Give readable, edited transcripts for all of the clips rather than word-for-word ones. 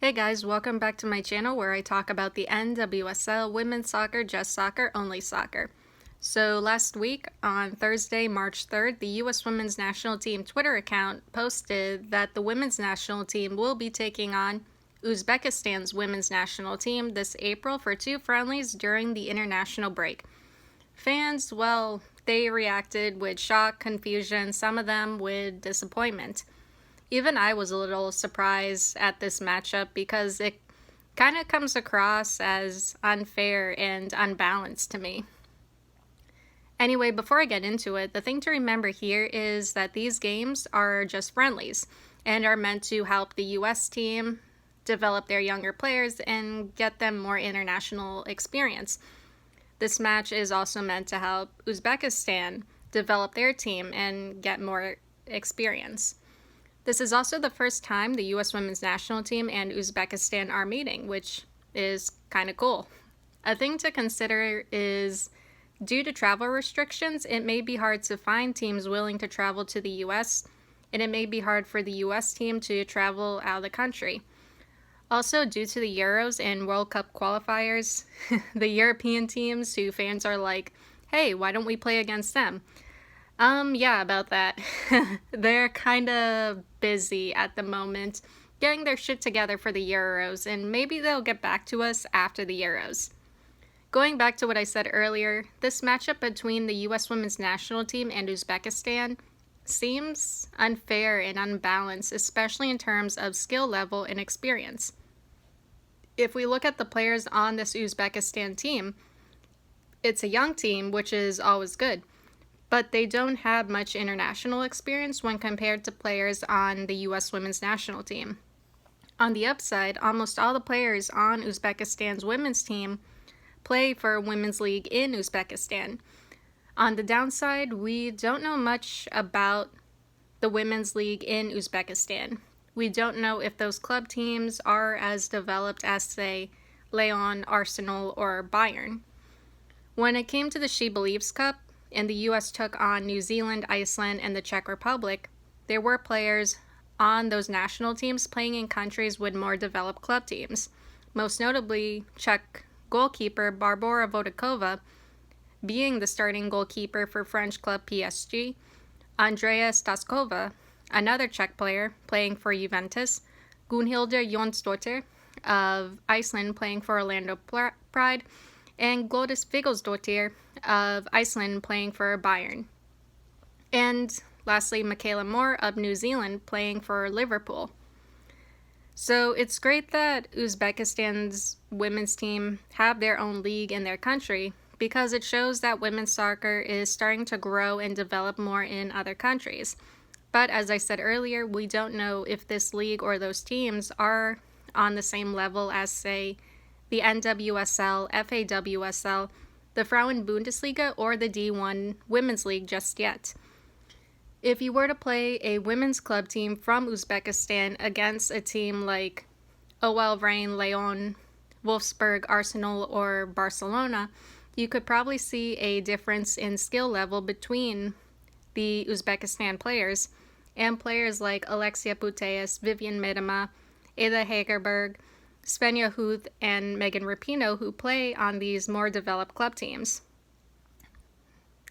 Hey guys, welcome back to my channel where I talk about the NWSL, women's soccer, just soccer, only soccer. So last week on Thursday, March 3rd, the US Women's National Team Twitter account posted that the women's national team will be taking on Uzbekistan's women's national team this April for two friendlies during the international break. Fans, well, they reacted with shock, confusion, some of them with disappointment. Even I was a little surprised at this matchup because it kind of comes across as unfair and unbalanced to me. Anyway, before I get into it, the thing to remember here is that these games are just friendlies and are meant to help the US team develop their younger players and get them more international experience. This match is also meant to help Uzbekistan develop their team and get more experience. This is also the first time the US Women's National Team and Uzbekistan are meeting, which is kind of cool. A thing to consider is, due to travel restrictions, it may be hard to find teams willing to travel to the US, and it may be hard for the US team to travel out of the country. Also, due to the Euros and World Cup qualifiers, the European teams who fans are like, hey, why don't we play against them? Yeah, about that. They're kind of busy at the moment getting their shit together for the Euros, and maybe they'll get back to us after the Euros. Going back to what I said earlier, this matchup between the US Women's National Team and Uzbekistan seems unfair and unbalanced, especially in terms of skill level and experience. If we look at the players on this Uzbekistan team, it's a young team, which is always good. But they don't have much international experience when compared to players on the US Women's National Team. On the upside, almost all the players on Uzbekistan's women's team play for a women's league in Uzbekistan. On the downside, we don't know much about the women's league in Uzbekistan. We don't know if those club teams are as developed as, say, Lyon, Arsenal, or Bayern. When it came to the She Believes Cup, and the US took on New Zealand, Iceland, and the Czech Republic, there were players on those national teams playing in countries with more developed club teams. Most notably, Czech goalkeeper Barbora Vodakova being the starting goalkeeper for French club PSG, Andrea Staskova, another Czech player playing for Juventus, Gunhildur Jonsdottir of Iceland playing for Orlando Pride, and Glódis Vigelsdóttir of Iceland playing for Bayern. And lastly, Michaela Moore of New Zealand playing for Liverpool. So it's great that Uzbekistan's women's team have their own league in their country because it shows that women's soccer is starting to grow and develop more in other countries. But as I said earlier, we don't know if this league or those teams are on the same level as, say, the NWSL, FAWSL, the Frauen Bundesliga, or the D1 Women's League just yet. If you were to play a women's club team from Uzbekistan against a team like OL Reign, Lyon, Wolfsburg, Arsenal, or Barcelona, you could probably see a difference in skill level between the Uzbekistan players and players like Alexia Putellas, Vivian Miedema, Ada Hegerberg, Svenja Huth, and Megan Rapinoe, who play on these more developed club teams.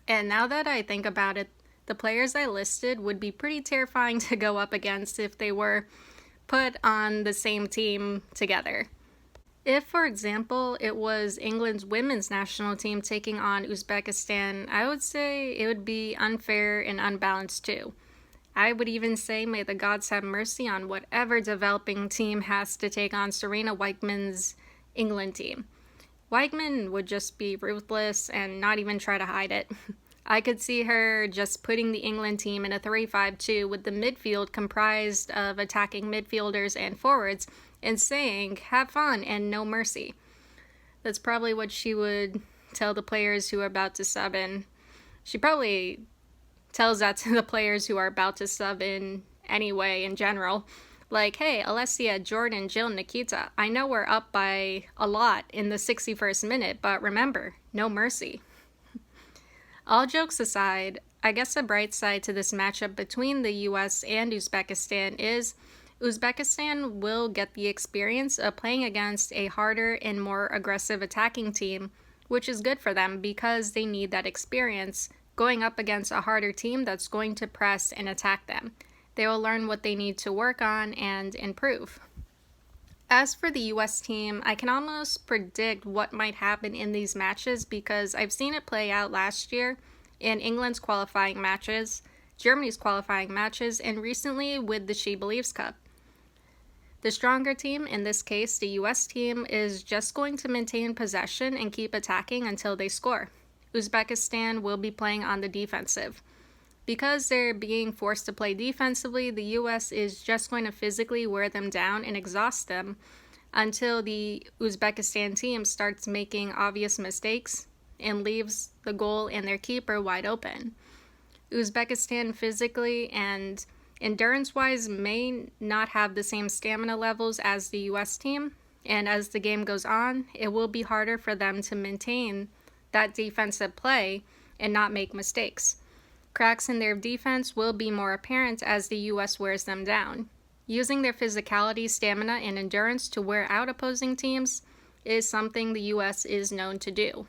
And now that I think about it, the players I listed would be pretty terrifying to go up against if they were put on the same team together. If, for example, it was England's women's national team taking on Uzbekistan, I would say it would be unfair and unbalanced too. I would even say may the gods have mercy on whatever developing team has to take on Serena Weichmann's England team. Weichmann would just be ruthless and not even try to hide it. I could see her just putting the England team in a 3-5-2 with the midfield comprised of attacking midfielders and forwards and saying, have fun and no mercy. That's probably what she would tell the players who are about to sub in. She probably tells that to the players who are about to sub in anyway in general. Like, hey, Alessia, Jordan, Jill, Nikita, I know we're up by a lot in the 61st minute, but remember, no mercy. All jokes aside, I guess a bright side to this matchup between the US and Uzbekistan is Uzbekistan will get the experience of playing against a harder and more aggressive attacking team, which is good for them because they need that experience going up against a harder team that's going to press and attack them. They will learn what they need to work on and improve. As for the US team, I can almost predict what might happen in these matches because I've seen it play out last year in England's qualifying matches, Germany's qualifying matches, and recently with the She Believes Cup. The stronger team, in this case the US team, is just going to maintain possession and keep attacking until they score. Uzbekistan will be playing on the defensive. Because they're being forced to play defensively, the US is just going to physically wear them down and exhaust them until the Uzbekistan team starts making obvious mistakes and leaves the goal and their keeper wide open. Uzbekistan physically and endurance-wise may not have the same stamina levels as the US team, and as the game goes on, it will be harder for them to maintain that defensive play and not make mistakes. Cracks in their defense will be more apparent as the US wears them down. Using their physicality, stamina, and endurance to wear out opposing teams is something the US is known to do.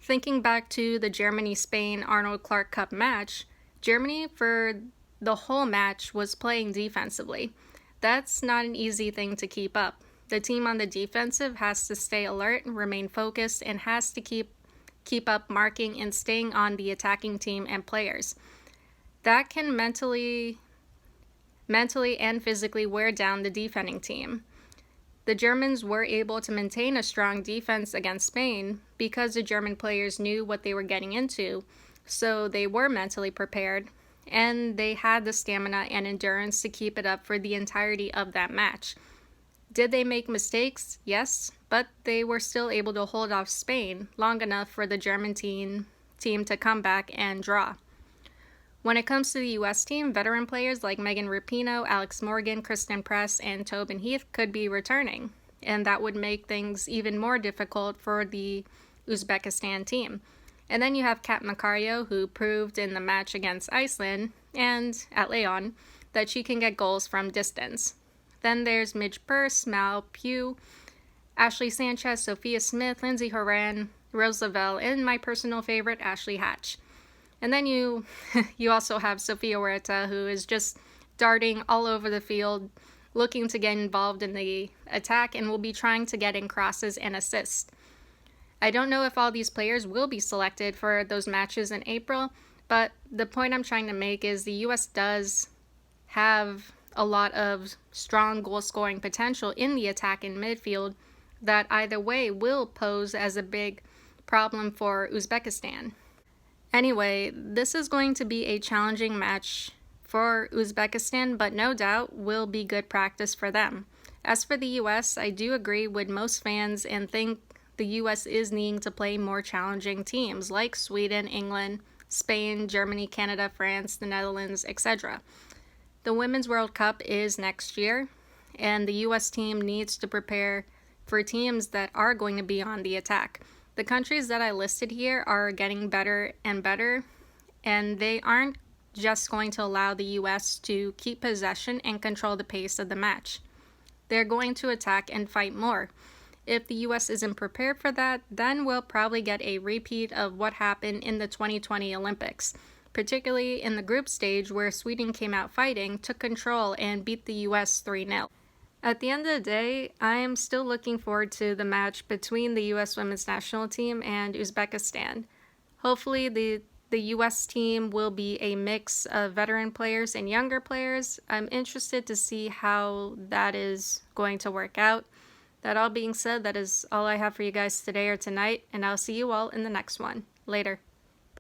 Thinking back to the Germany-Spain Arnold Clark Cup match, Germany for the whole match was playing defensively. That's not an easy thing to keep up. The team on the defensive has to stay alert and remain focused and has to keep up marking and staying on the attacking team and players. That can mentally and physically wear down the defending team. The Germans were able to maintain a strong defense against Spain because the German players knew what they were getting into, so they were mentally prepared, and they had the stamina and endurance to keep it up for the entirety of that match. Did they make mistakes? Yes, but they were still able to hold off Spain long enough for the German team to come back and draw. When it comes to the US team, veteran players like Megan Rapinoe, Alex Morgan, Kristen Press, and Tobin Heath could be returning, and that would make things even more difficult for the Uzbekistan team. And then you have Kat Macario, who proved in the match against Iceland and at Leon that she can get goals from distance. Then there's Midge Purce, Mal Pugh, Ashley Sanchez, Sophia Smith, Lindsay Horan, Rose Lavelle, and my personal favorite, Ashley Hatch. And then you also have Sofia Huerta, who is just darting all over the field, looking to get involved in the attack and will be trying to get in crosses and assists. I don't know if all these players will be selected for those matches in April, but the point I'm trying to make is the US does have a lot of strong goal-scoring potential in the attack and midfield that either way will pose as a big problem for Uzbekistan. Anyway, this is going to be a challenging match for Uzbekistan, but no doubt will be good practice for them. As for the US, I do agree with most fans and think the US is needing to play more challenging teams like Sweden, England, Spain, Germany, Canada, France, the Netherlands, etc. The Women's World Cup is next year, and the US team needs to prepare for teams that are going to be on the attack. The countries that I listed here are getting better and better, and they aren't just going to allow the US to keep possession and control the pace of the match. They're going to attack and fight more. If the US isn't prepared for that, then we'll probably get a repeat of what happened in the 2020 Olympics, particularly in the group stage where Sweden came out fighting, took control, and beat the US 3-0. At the end of the day, I am still looking forward to the match between the US women's national team and Uzbekistan. Hopefully the US team will be a mix of veteran players and younger players. I'm interested to see how that is going to work out. That all being said, that is all I have for you guys today or tonight, and I'll see you all in the next one. Later.